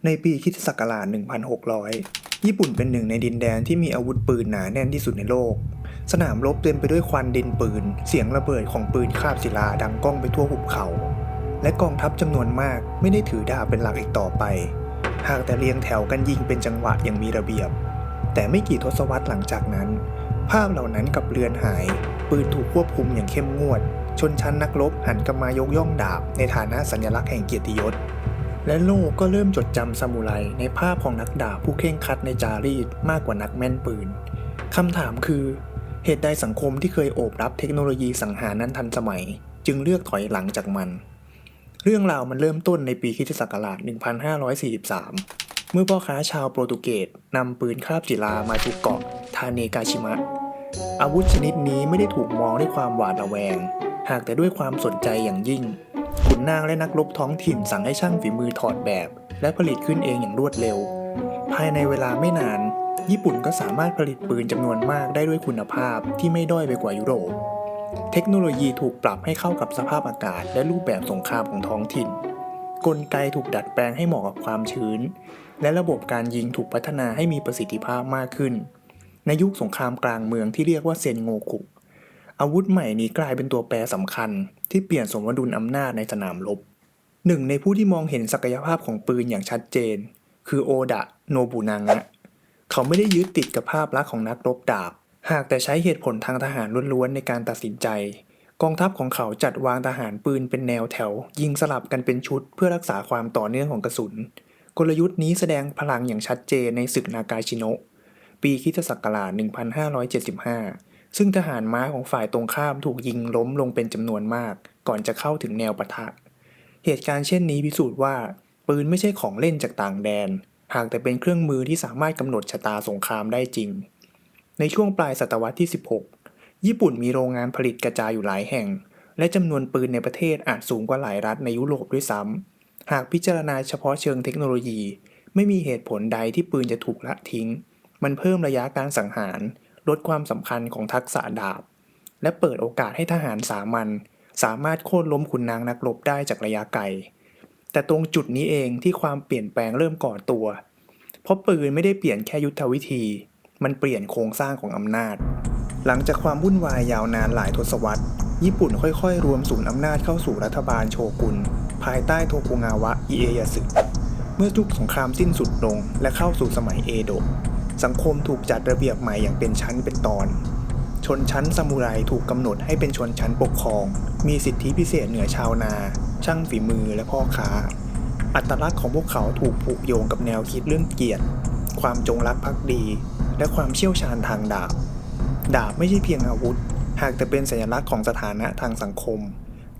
ในปีค.ศ. 1600 ญี่ปุ่นเป็นหนึ่งในดินแดนที่มีอาวุธปืนหนาแน่นที่สุดในโลกสนามรบเต็มไปด้วยควันดินปืนเสียงระเบิดของปืนคาบศิลาดังก้องไปทั่วหุบเขาและกองทัพจำนวนมากไม่ได้ถือดาบเป็นหลักอีกต่อไปหากแต่เรียงแถวกันยิงเป็นจังหวะอย่างมีระเบียบแต่ไม่กี่ทศวรรษหลังจากนั้นภาพเหล่านั้นกับเลือนหายปืนถูกควบคุมอย่างเข้มงวดชนชั้นนักรบหันกลับมายกย่องดาบในฐานะสัญลักษณ์แห่งเกียรติยศและโลกก็เริ่มจดจำซามูไรในภาพของนักดาบผู้เคร่งครัดในจารีตมากกว่านักแม่นปืนคำถามคือเหตุใดสังคมที่เคยโอบรับเทคโนโลยีสังหารนั้นทันสมัยจึงเลือกถอยหลังจากมันเรื่องราวมันเริ่มต้นในปีค.ศ. 1543 เมื่อพ่อค้าชาวโปรตุเกสนำปืนคาบศิลามาสู่เกาะทาเนกาชิมะอาวุธชนิดนี้ไม่ได้ถูกมองด้วยความหวาดระแวงหากแต่ด้วยความสนใจอย่างยิ่งขุนนางและนักรบท้องถิ่นสั่งให้ช่างฝีมือถอดแบบและผลิตขึ้นเองอย่างรวดเร็วภายในเวลาไม่นานญี่ปุ่นก็สามารถผลิตปืนจำนวนมากได้ด้วยคุณภาพที่ไม่ด้อยไปกว่ายุโรปเทคโนโลยีถูกปรับให้เข้ากับสภาพอากาศและรูปแบบสงครามของท้องถิ่นกลไกถูกดัดแปลงให้เหมาะกับความชื้นและระบบการยิงถูกพัฒนาให้มีประสิทธิภาพมากขึ้นในยุคสงครามกลางเมืองที่เรียกว่าเซ็นโงกุอาวุธใหม่นี้กลายเป็นตัวแปรสำคัญที่เปลี่ยนสมดุลอำนาจในสนามรบหนึ่งในผู้ที่มองเห็นศักยภาพของปืนอย่างชัดเจนคือโอดะโนบุนางะเขาไม่ได้ยึดติดกับภาพลักษณ์ของนักรบดาบหากแต่ใช้เหตุผลทางทหารล้วนๆในการตัดสินใจกองทัพของเขาจัดวางทหารปืนเป็นแนวแถวยิงสลับกันเป็นชุดเพื่อรักษาความต่อเนื่องของกระสุนกลยุทธ์นี้แสดงพลังอย่างชัดเจนในศึกนากาชิโนะปีค.ศ. 1575ซึ่งทหารม้าของฝ่ายตรงข้ามถูกยิงล้มลงเป็นจำนวนมากก่อนจะเข้าถึงแนวปะทะเหตุการณ์เช่นนี้พิสูจน์ว่าปืนไม่ใช่ของเล่นจากต่างแดนหากแต่เป็นเครื่องมือที่สามารถกำหนดชะตาสงครามได้จริงในช่วงปลายศตวรรษที่ 16 ญี่ปุ่นมีโรงงานผลิตกระจายอยู่หลายแห่งและจำนวนปืนในประเทศอาจสูงกว่าหลายรัฐในยุโรปด้วยซ้ำหากพิจารณาเฉพาะเชิงเทคโนโลยีไม่มีเหตุผลใดที่ปืนจะถูกละทิ้งมันเพิ่มระยะการสังหารลดความสำคัญของทักษะดาบและเปิดโอกาสให้ทหารสามัญสามารถโค่นล้มขุนนางนักรบได้จากระยะไกลแต่ตรงจุดนี้เองที่ความเปลี่ยนแปลงเริ่มก่อตัวเพราะปืนไม่ได้เปลี่ยนแค่ยุทธวิธีมันเปลี่ยนโครงสร้างของอำนาจหลังจากความวุ่นวายยาวนานหลายทศวรรษญี่ปุ่นค่อยๆรวมศูนย์อำนาจเข้าสู่รัฐบาลโชกุนภายใต้โทคุงาวะอิเอยาสึเมื่อยุคสงครามสิ้นสุดลงและเข้าสู่สมัยเอโดะสังคมถูกจัดระเบียบใหม่อย่างเป็นชั้นเป็นตอนชนชั้นซามูไรถูกกำหนดให้เป็นชนชั้นปกครองมีสิทธิพิเศษเหนือชาวนาช่างฝีมือและพ่อค้าอัตลักษณ์ของพวกเขาถูกผูกโยงกับแนวคิดเรื่องเกียรติความจงรักภักดีและความเชี่ยวชาญทางดาบไม่ใช่เพียงอาวุธหากแต่เป็นสัญลักษณ์ของสถานะทางสังคม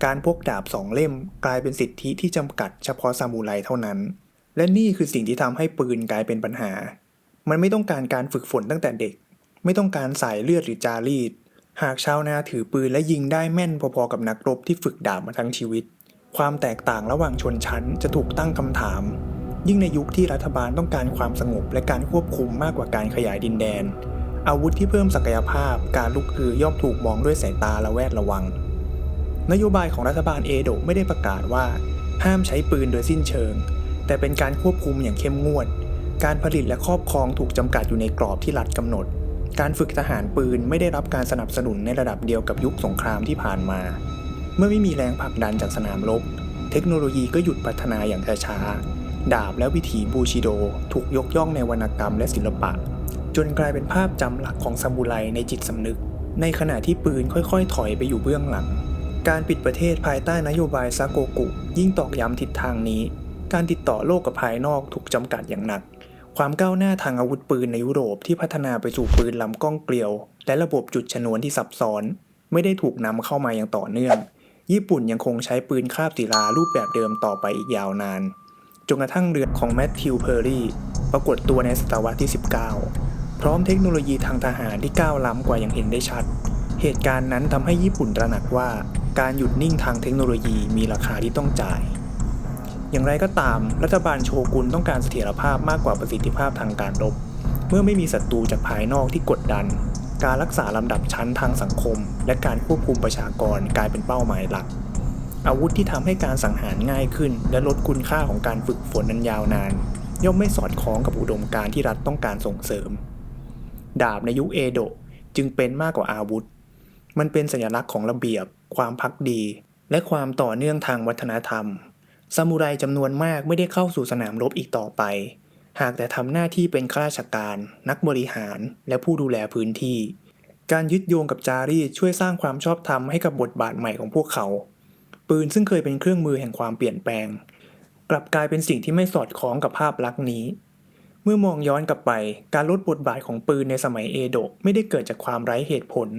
การพกดาบ2 เล่มกลายเป็นสิทธิที่จำกัดเฉพาะซามูไรเท่านั้นและนี่คือสิ่งที่ทำให้ปืนกลายเป็นปัญหามันไม่ต้องการการฝึกฝนตั้งแต่เด็กไม่ต้องการสายเลือดหรือจารีตหากชาวนาถือปืนและยิงได้แม่นพอๆกับนักรบที่ฝึกดาบมาทั้งชีวิตความแตกต่างระหว่างชนชั้นจะถูกตั้งคำถามยิ่งในยุคที่รัฐบาลต้องการความสงบและการควบคุมมากกว่าการขยายดินแดนอาวุธที่เพิ่มศักยภาพการลุกฮือย่อมถูกมองด้วยสายตาระแวดระวังนโยบายของรัฐบาลเอโดะไม่ได้ประกาศว่าห้ามใช้ปืนโดยสิ้นเชิงแต่เป็นการควบคุมอย่างเข้มงวดการผลิตและครอบครองถูกจำกัดอยู่ในกรอบที่รัฐกำหนดการฝึกทหารปืนไม่ได้รับการสนับสนุนในระดับเดียวกับยุคสงครามที่ผ่านมาเมื่อไม่มีแรงผลักดันจากสนามรบเทคโนโลยีก็หยุดพัฒนาอย่างช้าๆดาบและวิถีบูชิโดถูกยกย่องในวรรณกรรมและศิลปะจนกลายเป็นภาพจำหลักของซามูไรในจิตสำนึกในขณะที่ปืนค่อยๆถอยไปอยู่เบื้องหลังการปิดประเทศภายใต้นโยบายซาโกกุยิ่งตอกย้ำทิศทางนี้การติดต่อโลกกับภายนอกถูกจำกัดอย่างหนักความก้าวหน้าทางอาวุธปืนในยุโรปที่พัฒนาไปสู่ปืนลำกล้องเกลียวและระบบจุดชนวนที่ซับซ้อนไม่ได้ถูกนำเข้ามาอย่างต่อเนื่องญี่ปุ่นยังคงใช้ปืนคาบศิลารูปแบบเดิมต่อไปอีกยาวนานจนกระทั่งเรือของแมทธิวเพอร์รี่ปรากฏตัวในศตวรรษที่ 19 พร้อมเทคโนโลยีทางทหารที่ก้าวล้ำกว่าอย่างเห็นได้ชัดเหตุการณ์นั้นทำให้ญี่ปุ่นตระหนักว่าการหยุดนิ่งทางเทคโนโลยีมีราคาที่ต้องจ่ายอย่างไรก็ตามรัฐบาลโชกุนต้องการเสถียรภาพมากกว่าประสิทธิภาพทางการรบเมื่อไม่มีศัตรูจากภายนอกที่กดดันการรักษาลำดับชั้นทางสังคมและการควบคุมประชากรกลายเป็นเป้าหมายหลักอาวุธที่ทำให้การสังหารง่ายขึ้นและลดคุณค่าของการฝึกฝนนั้นยาวนาน ย่อมไม่สอดคล้องกับอุดมการณ์ที่รัฐต้องการส่งเสริมดาบในยุคเอโดะจึงเป็นมากกว่าอาวุธมันเป็นสัญลักษณ์ของระเบียบความภักดีและความต่อเนื่องทางวัฒนธรรมซามูไรจำนวนมากไม่ได้เข้าสู่สนามรบอีกต่อไปหากแต่ทำหน้าที่เป็นข้าราชการนักบริหารและผู้ดูแลพื้นที่การยึดโยงกับจารีตช่วยสร้างความชอบธรรมให้กับบทบาทใหม่ของพวกเขาปืนซึ่งเคยเป็นเครื่องมือแห่งความเปลี่ยนแปลงกลับกลายเป็นสิ่งที่ไม่สอดคล้องกับภาพลักษณ์นี้เมื่อมองย้อนกลับไปการลดบทบาทของปืนในสมัยเอโดะไม่ได้เกิดจากความไร้เหตุผล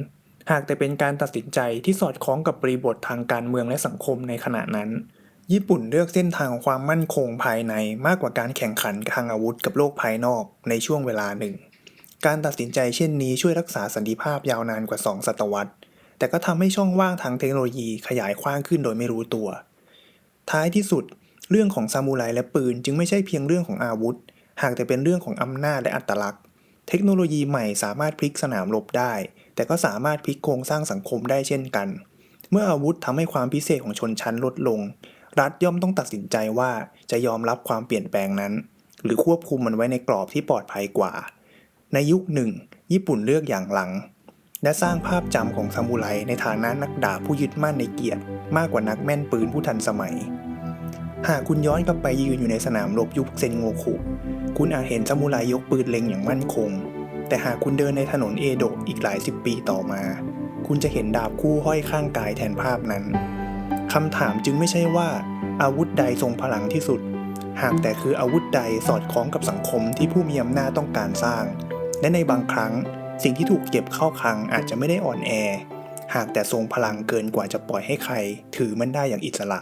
หากแต่เป็นการตัดสินใจที่สอดคล้องกับบริบททางการเมืองและสังคมในขณะนั้นญี่ปุ่นเลือกเส้นทางของความมั่นคงภายในมากกว่าการแข่งขันทางอาวุธกับโลกภายนอกในช่วงเวลาหนึ่งการตัดสินใจเช่นนี้ช่วยรักษาสันติภาพยาวนานกว่า2 ศตวรรษแต่ก็ทำให้ช่องว่างทางเทคโนโลยีขยายกว้างขึ้นโดยไม่รู้ตัวท้ายที่สุดเรื่องของซามูไรและปืนจึงไม่ใช่เพียงเรื่องของอาวุธหากแต่เป็นเรื่องของอำนาจและอัตลักษณ์เทคโนโลยีใหม่สามารถพลิกสนามรบได้แต่ก็สามารถพลิกโครงสร้างสังคมได้เช่นกันเมื่ออาวุธทำให้ความพิเศษของชนชั้นลดลงรัฐย่อมต้องตัดสินใจว่าจะยอมรับความเปลี่ยนแปลงนั้นหรือควบคุมมันไว้ในกรอบที่ปลอดภัยกว่าในยุคหนึ่งญี่ปุ่นเลือกอย่างหลังและสร้างภาพจำของซามูไรในฐานะนักดาบผู้ยึดมั่นในเกียรติมากกว่านักแม่นปืนผู้ทันสมัยหากคุณย้อนกลับไปยืนอยู่ในสนามรบยุคเซ็นโงคุคุณอาจเห็นซามูไรยกปืนเล็งอย่างมั่นคงแต่หากคุณเดินในถนนเอโดะอีกหลายสิบปีต่อมาคุณจะเห็นดาบคู่ห้อยข้างกายแทนภาพนั้นคำถามจึงไม่ใช่ว่าอาวุธใดทรงพลังที่สุดหากแต่คืออาวุธใดสอดคล้องกับสังคมที่ผู้มีอำนาจต้องการสร้างและในบางครั้งสิ่งที่ถูกเก็บเข้าคลังอาจจะไม่ได้อ่อนแอหากแต่ทรงพลังเกินกว่าจะปล่อยให้ใครถือมันได้อย่างอิสระ